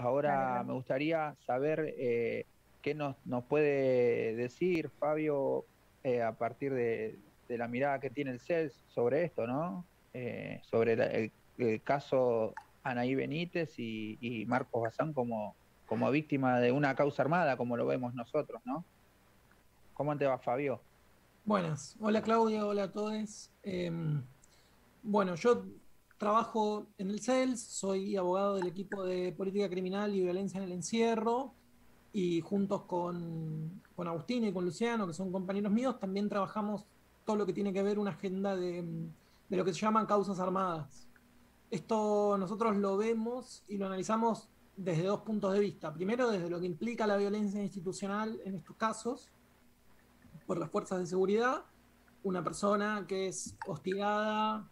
Dale, Ahora dale. me gustaría saber qué nos puede decir Fabio a partir de la mirada que tiene el CELS sobre esto, ¿no? Sobre el caso Anaí Benítez y Marcos Bazán como víctima de una causa armada, como lo vemos nosotros, ¿no? ¿Cómo te va, Fabio? Buenas. Hola Claudia, hola a todos. Bueno, yo trabajo en el CELS, soy abogado del equipo de política criminal y violencia en el encierro y juntos con Agustín y con Luciano, que son compañeros míos, también trabajamos todo lo que tiene que ver una agenda de lo que se llaman causas armadas. Esto nosotros lo vemos y lo analizamos desde dos puntos de vista. Primero, desde lo que implica la violencia institucional en estos casos por las fuerzas de seguridad, una persona que es hostigada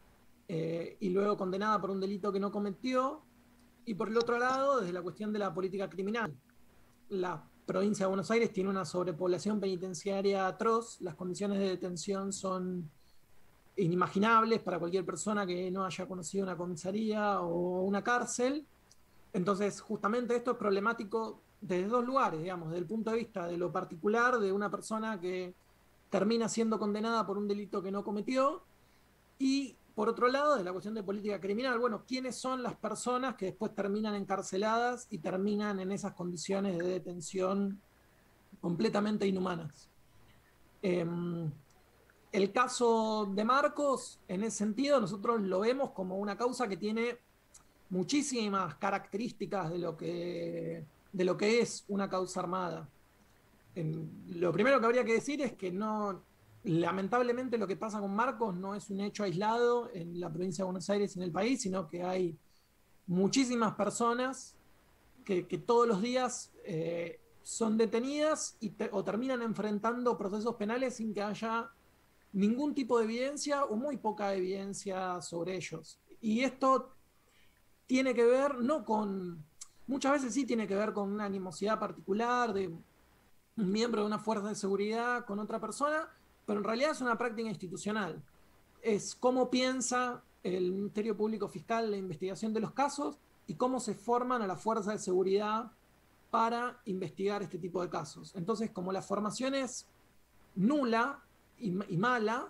y luego condenada por un delito que no cometió, y por el otro lado, desde la cuestión de la política criminal. La provincia de Buenos Aires tiene una sobrepoblación penitenciaria atroz, las condiciones de detención son inimaginables para cualquier persona que no haya conocido una comisaría o una cárcel. Entonces, justamente esto es problemático desde dos lugares, digamos, desde el punto de vista de lo particular de una persona que termina siendo condenada por un delito que no cometió, y por otro lado, de la cuestión de política criminal, bueno, ¿quiénes son las personas que después terminan encarceladas y terminan en esas condiciones de detención completamente inhumanas? Eh, el caso de Marcos, en ese sentido, nosotros lo vemos como una causa que tiene muchísimas características de lo que es una causa armada. Lo primero que habría que decir es que no, lamentablemente lo que pasa con Marcos no es un hecho aislado en la provincia de Buenos Aires y en el país, sino que hay muchísimas personas que todos los días son detenidas o terminan enfrentando procesos penales sin que haya ningún tipo de evidencia o muy poca evidencia sobre ellos. Y esto tiene que ver no con, muchas veces sí tiene que ver con una animosidad particular de un miembro de una fuerza de seguridad con otra persona, pero en realidad es una práctica institucional. Es cómo piensa el Ministerio Público Fiscal la investigación de los casos y cómo se forman a la fuerza de seguridad para investigar este tipo de casos. Entonces, como la formación es nula y mala,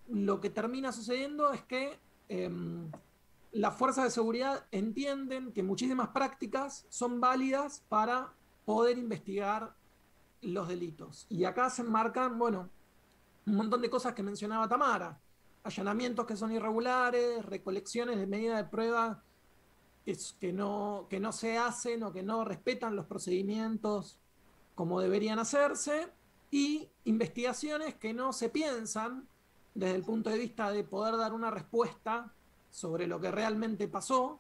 lo que termina sucediendo es que las fuerzas de seguridad entienden que muchísimas prácticas son válidas para poder investigar los delitos. Y acá se enmarcan, bueno, un montón de cosas que mencionaba Tamara, allanamientos que son irregulares, recolecciones de medida de prueba que no se hacen o que no respetan los procedimientos como deberían hacerse, y investigaciones que no se piensan desde el punto de vista de poder dar una respuesta sobre lo que realmente pasó,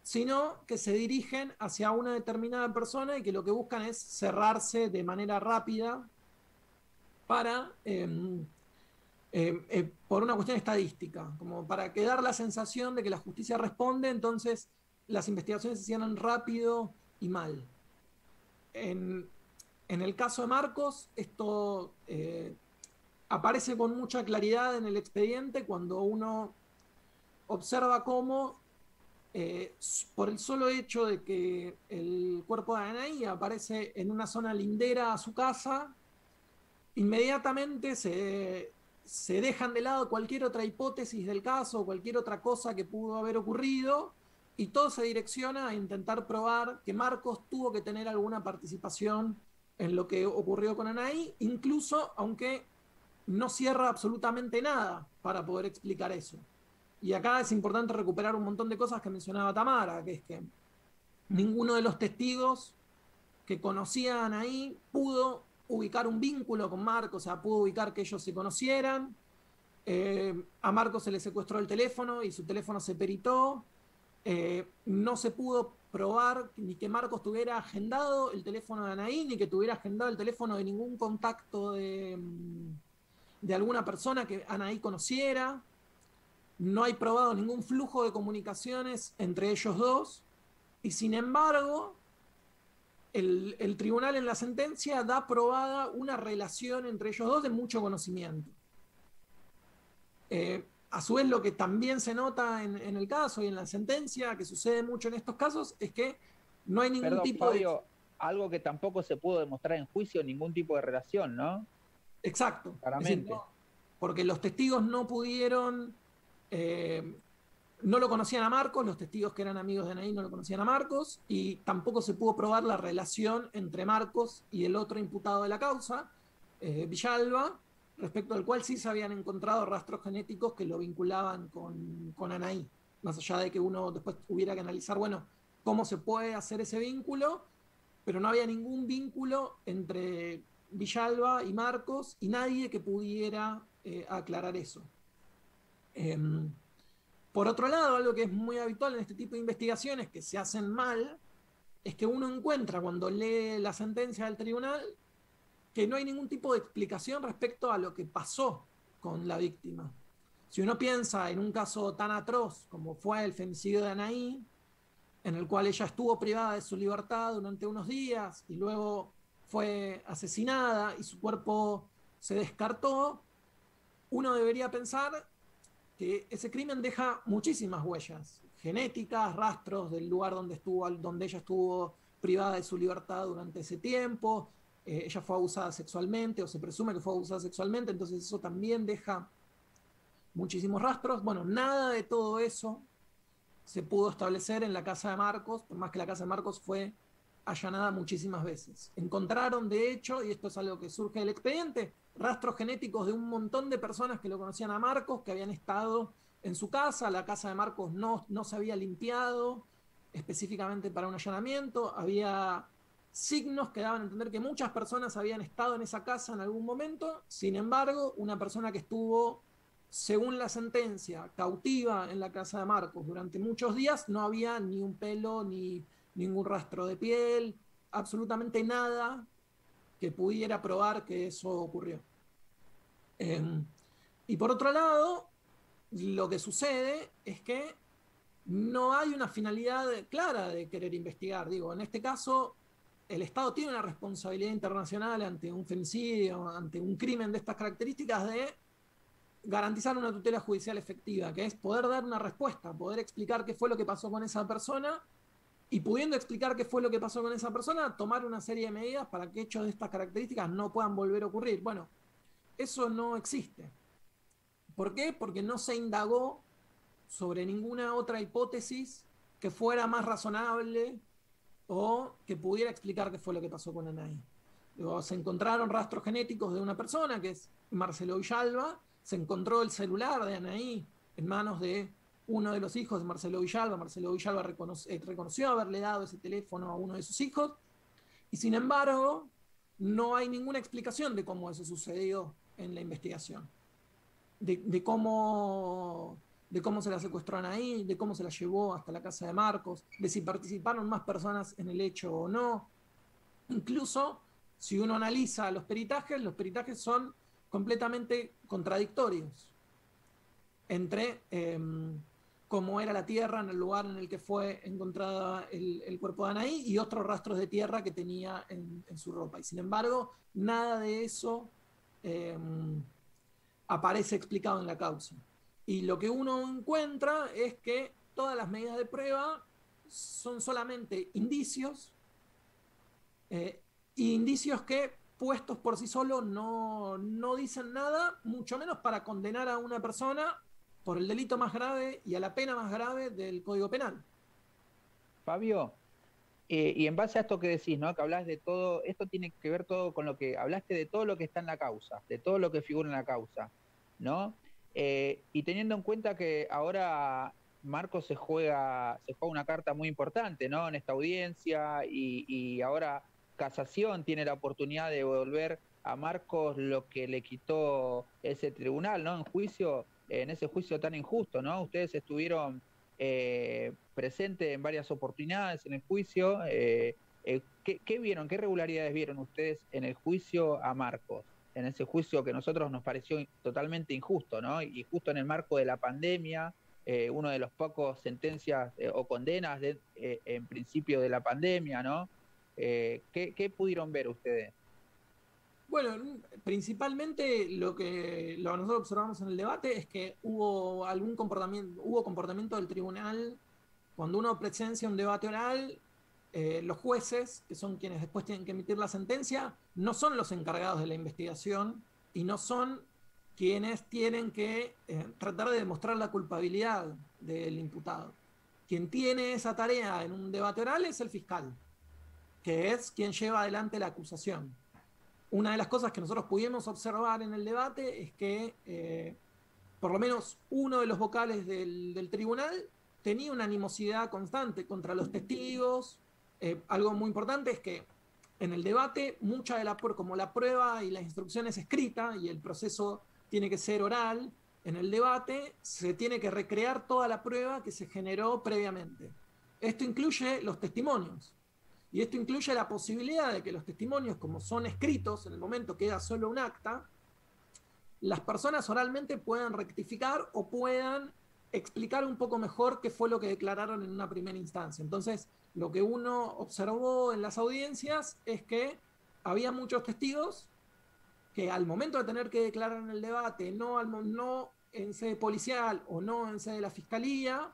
sino que se dirigen hacia una determinada persona y que lo que buscan es cerrarse de manera rápida para, por una cuestión estadística, como para que dar la sensación de que la justicia responde, entonces las investigaciones se cierran rápido y mal. En, en el caso de Marcos, esto aparece con mucha claridad en el expediente cuando uno observa cómo, por el solo hecho de que el cuerpo de Anaí aparece en una zona lindera a su casa, inmediatamente se dejan de lado cualquier otra hipótesis del caso, cualquier otra cosa que pudo haber ocurrido, y todo se direcciona a intentar probar que Marcos tuvo que tener alguna participación en lo que ocurrió con Anaí, incluso aunque no cierra absolutamente nada para poder explicar eso. Y acá es importante recuperar un montón de cosas que mencionaba Tamara, que es que ninguno de los testigos que conocían ahí pudo ubicar un vínculo con Marcos, o sea, pudo ubicar que ellos se conocieran. A Marcos se le secuestró el teléfono y su teléfono se peritó. No se pudo probar ni que Marcos tuviera agendado el teléfono de Anaí, ni que tuviera agendado el teléfono de ningún contacto de alguna persona que Anaí conociera. No hay probado ningún flujo de comunicaciones entre ellos dos. Y sin embargo, el tribunal en la sentencia da probada una relación entre ellos dos de mucho conocimiento. A su vez, lo que también se nota en el caso y en la sentencia, que sucede mucho en estos casos, es que No hay ningún Perdón, tipo de... Fabio, algo que tampoco se pudo demostrar en juicio, ningún tipo de relación, ¿no? Exacto. Es decir, Claramente. porque los testigos no pudieron, eh, no lo conocían a Marcos, los testigos que eran amigos de Anaí no lo conocían a Marcos, y tampoco se pudo probar la relación entre Marcos y el otro imputado de la causa, Villalba, respecto al cual sí se habían encontrado rastros genéticos que lo vinculaban con Anaí, más allá de que uno después tuviera que analizar, bueno, cómo se puede hacer ese vínculo, pero no había ningún vínculo entre Villalba y Marcos y nadie que pudiera aclarar eso. Eh, por otro lado, algo que es muy habitual en este tipo de investigaciones que se hacen mal, es que uno encuentra cuando lee la sentencia del tribunal que no hay ningún tipo de explicación respecto a lo que pasó con la víctima. Si uno piensa en un caso tan atroz como fue el femicidio de Anaí, en el cual ella estuvo privada de su libertad durante unos días y luego fue asesinada y su cuerpo se descartó, uno debería pensar que ese crimen deja muchísimas huellas genéticas, rastros del lugar donde estuvo, donde ella estuvo privada de su libertad durante ese tiempo. Ella fue abusada sexualmente o se presume que fue abusada sexualmente, entonces eso también deja muchísimos rastros. Bueno, nada de todo eso se pudo establecer en la casa de Marcos, por más que la casa de Marcos fue allanada muchísimas veces. Encontraron, de hecho, y esto es algo que surge del expediente, rastros genéticos de un montón de personas que lo conocían a Marcos, que habían estado en su casa. La casa de Marcos no se había limpiado específicamente para un allanamiento. Había signos que daban a entender que muchas personas habían estado en esa casa en algún momento. Sin embargo, una persona que estuvo, según la sentencia, cautiva en la casa de Marcos durante muchos días, no había ni un pelo, ni ningún rastro de piel, absolutamente nada que pudiera probar que eso ocurrió. Eh, y por otro lado, lo que sucede es que no hay una finalidad clara de querer investigar. Digo, en este caso, el Estado tiene una responsabilidad internacional ante un femicidio, ante un crimen de estas características, de garantizar una tutela judicial efectiva, que es poder dar una respuesta, poder explicar qué fue lo que pasó con esa persona y pudiendo explicar qué fue lo que pasó con esa persona, tomar una serie de medidas para que hechos de estas características no puedan volver a ocurrir. Bueno, eso no existe. ¿Por qué? Porque no se indagó sobre ninguna otra hipótesis que fuera más razonable o que pudiera explicar qué fue lo que pasó con Anaí. Luego, se encontraron rastros genéticos de una persona, que es Marcelo Villalba, se encontró el celular de Anaí en manos de uno de los hijos de Marcelo Villalba. Marcelo Villalba reconoció haberle dado ese teléfono a uno de sus hijos, y sin embargo, no hay ninguna explicación de cómo eso sucedió en la investigación, de cómo se la secuestraron ahí, de cómo se la llevó hasta la casa de Marcos, de si participaron más personas en el hecho o no. Incluso si uno analiza los peritajes son completamente contradictorios entre cómo era la tierra en el lugar en el que fue encontrada el cuerpo de Anaí y otros rastros de tierra que tenía en su ropa. Y sin embargo, nada de eso eh, aparece explicado en la causa. Y lo que uno encuentra es que todas las medidas de prueba son solamente indicios, y indicios que puestos por sí solos no dicen nada, mucho menos para condenar a una persona por el delito más grave y a la pena más grave del Código Penal. Fabio, y en base a esto que decís, ¿no? Que hablas de todo, esto tiene que ver todo con lo que hablaste de todo lo que está en la causa, de todo lo que figura en la causa, ¿no? Y teniendo en cuenta que ahora Marcos se juega una carta muy importante, ¿no? En esta audiencia y ahora Casación tiene la oportunidad de devolver a Marcos lo que le quitó ese tribunal, ¿no? En ese juicio tan injusto, ¿no? Ustedes estuvieron presente en varias oportunidades en el juicio. ¿Qué vieron, qué irregularidades vieron ustedes en el juicio a Marcos? En ese juicio que a nosotros nos pareció totalmente injusto, ¿no? Y justo en el marco de la pandemia, uno de los pocos sentencias o condenas en principio de la pandemia, ¿no? ¿Qué pudieron ver ustedes? Bueno, principalmente lo que nosotros observamos en el debate es que hubo comportamiento del tribunal cuando uno presencia un debate oral los jueces, que son quienes después tienen que emitir la sentencia, no son los encargados de la investigación y no son quienes tienen que tratar de demostrar la culpabilidad del imputado. Quien tiene esa tarea en un debate oral es el fiscal, que es quien lleva adelante la acusación. Una de las cosas que nosotros pudimos observar en el debate es que por lo menos uno de los vocales del tribunal tenía una animosidad constante contra los testigos. Algo muy importante es que en el debate, como la prueba y la instrucción es escrita y el proceso tiene que ser oral, en el debate se tiene que recrear toda la prueba que se generó previamente. Esto incluye los testimonios. Y esto incluye la posibilidad de que los testimonios, como son escritos, en el momento queda solo un acta, las personas oralmente puedan rectificar o puedan explicar un poco mejor qué fue lo que declararon en una primera instancia. Entonces, lo que uno observó en las audiencias es que había muchos testigos que al momento de tener que declarar en el debate, no en sede policial o no en sede de la fiscalía,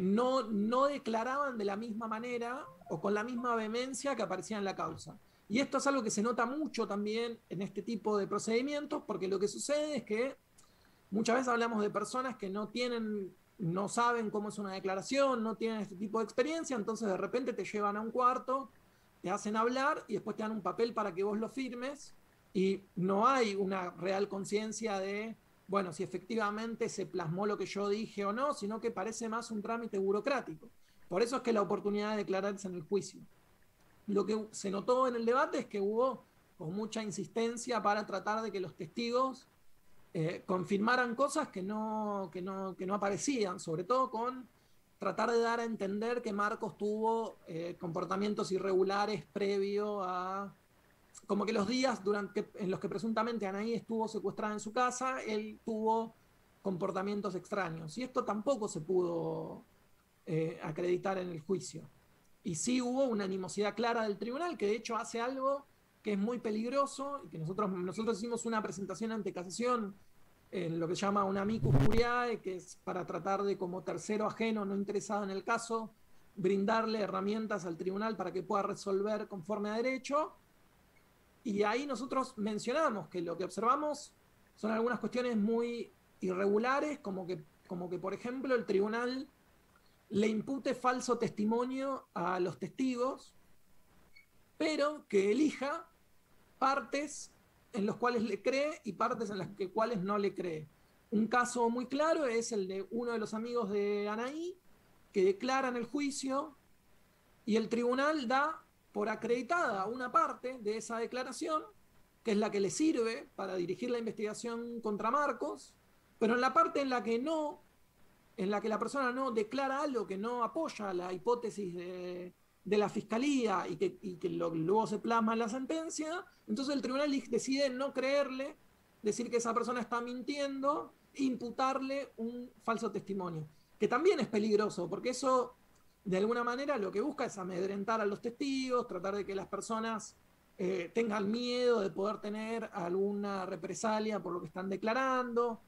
no declaraban de la misma manera o con la misma vehemencia que aparecía en la causa. Y esto es algo que se nota mucho también en este tipo de procedimientos, porque lo que sucede es que muchas veces hablamos de personas que no saben cómo es una declaración, no tienen este tipo de experiencia, entonces de repente te llevan a un cuarto, te hacen hablar y después te dan un papel para que vos lo firmes y no hay una real conciencia de, bueno, si efectivamente se plasmó lo que yo dije o no, sino que parece más un trámite burocrático. Por eso es que la oportunidad de declararse en el juicio. Lo que se notó en el debate es que hubo con mucha insistencia para tratar de que los testigos confirmaran cosas que no aparecían, sobre todo con tratar de dar a entender que Marcos tuvo comportamientos irregulares previo a, como que los días en los que presuntamente Anaí estuvo secuestrada en su casa, él tuvo comportamientos extraños. Y esto tampoco se pudo acreditar en el juicio. Y sí hubo una animosidad clara del tribunal, que de hecho hace algo que es muy peligroso, y que nosotros hicimos una presentación ante casación en lo que se llama un amicus curiae, que es para tratar de, como tercero ajeno no interesado en el caso, brindarle herramientas al tribunal para que pueda resolver conforme a derecho. Y ahí nosotros mencionamos que lo que observamos son algunas cuestiones muy irregulares, como que por ejemplo, el tribunal le impute falso testimonio a los testigos, pero que elija partes en los cuales le cree y partes en las cuales no le cree. Un caso muy claro es el de uno de los amigos de Anaí, que declara en el juicio y el tribunal da por acreditada una parte de esa declaración, que es la que le sirve para dirigir la investigación contra Marcos, pero en la parte en la que la persona no declara algo que no apoya la hipótesis de la fiscalía y que luego se plasma en la sentencia, entonces el tribunal decide no creerle, decir que esa persona está mintiendo, imputarle un falso testimonio, que también es peligroso, porque eso de alguna manera lo que busca es amedrentar a los testigos, tratar de que las personas tengan miedo de poder tener alguna represalia por lo que están declarando.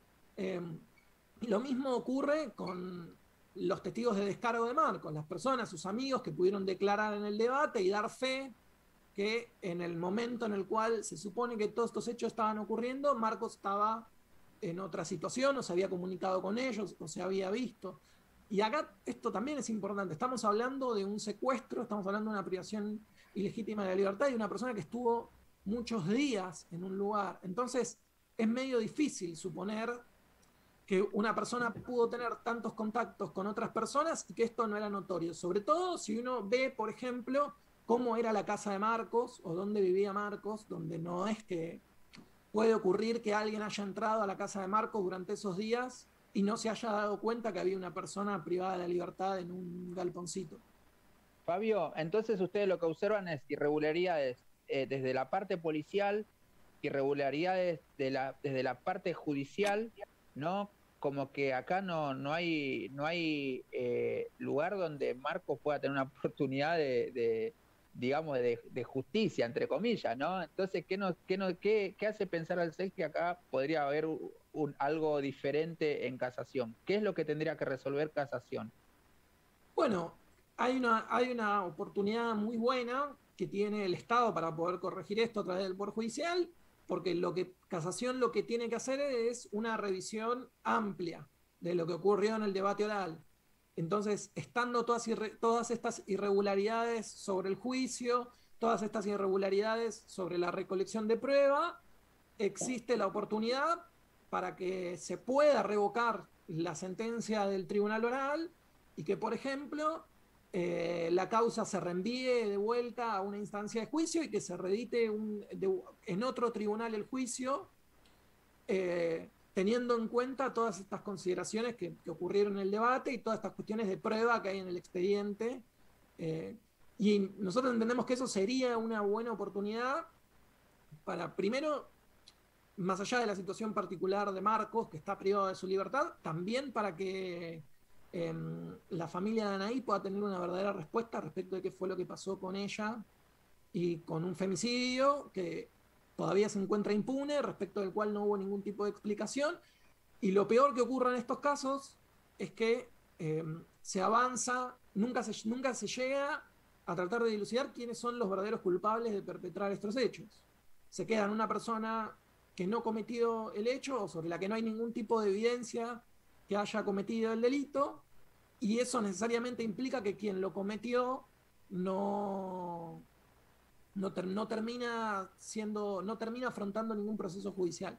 Lo mismo ocurre con los testigos de descargo de Marcos, las personas, sus amigos que pudieron declarar en el debate y dar fe que en el momento en el cual se supone que todos estos hechos estaban ocurriendo, Marcos estaba en otra situación, o se había comunicado con ellos, o se había visto. Y acá esto también es importante, estamos hablando de un secuestro, estamos hablando de una privación ilegítima de la libertad y de una persona que estuvo muchos días en un lugar. Entonces es medio difícil suponer que una persona pudo tener tantos contactos con otras personas y que esto no era notorio. Sobre todo si uno ve, por ejemplo, cómo era la casa de Marcos o dónde vivía Marcos, donde no es que puede ocurrir que alguien haya entrado a la casa de Marcos durante esos días y no se haya dado cuenta que había una persona privada de la libertad en un galponcito. Fabio, entonces ustedes lo que observan es irregularidades desde la parte policial, irregularidades desde la parte judicial, ¿no? Como que acá no hay lugar donde Marcos pueda tener una oportunidad digamos, de justicia, entre comillas, ¿no? Entonces, ¿qué hace pensar al SEC que acá podría haber algo diferente en casación? ¿Qué es lo que tendría que resolver casación? Bueno, hay una oportunidad muy buena que tiene el Estado para poder corregir esto a través del Poder Judicial, porque Casación lo que tiene que hacer es una revisión amplia de lo que ocurrió en el debate oral. Entonces, estando todas estas irregularidades sobre el juicio, todas estas irregularidades sobre la recolección de prueba, existe la oportunidad para que se pueda revocar la sentencia del tribunal oral y que, por ejemplo, la causa se reenvíe de vuelta a una instancia de juicio y que se reedite en otro tribunal el juicio, teniendo en cuenta todas estas consideraciones que ocurrieron en el debate y todas estas cuestiones de prueba que hay en el expediente. Y nosotros entendemos que eso sería una buena oportunidad para, primero, más allá de la situación particular de Marcos, que está privado de su libertad, también para que la familia de Anaí pueda tener una verdadera respuesta respecto de qué fue lo que pasó con ella y con un femicidio que todavía se encuentra impune, respecto del cual no hubo ningún tipo de explicación. Y lo peor que ocurre en estos casos es que se avanza, nunca se llega a tratar de dilucidar quiénes son los verdaderos culpables de perpetrar estos hechos. Se queda en una persona que no cometió el hecho o sobre la que no hay ningún tipo de evidencia que haya cometido el delito, y eso necesariamente implica que quien lo cometió no termina afrontando ningún proceso judicial.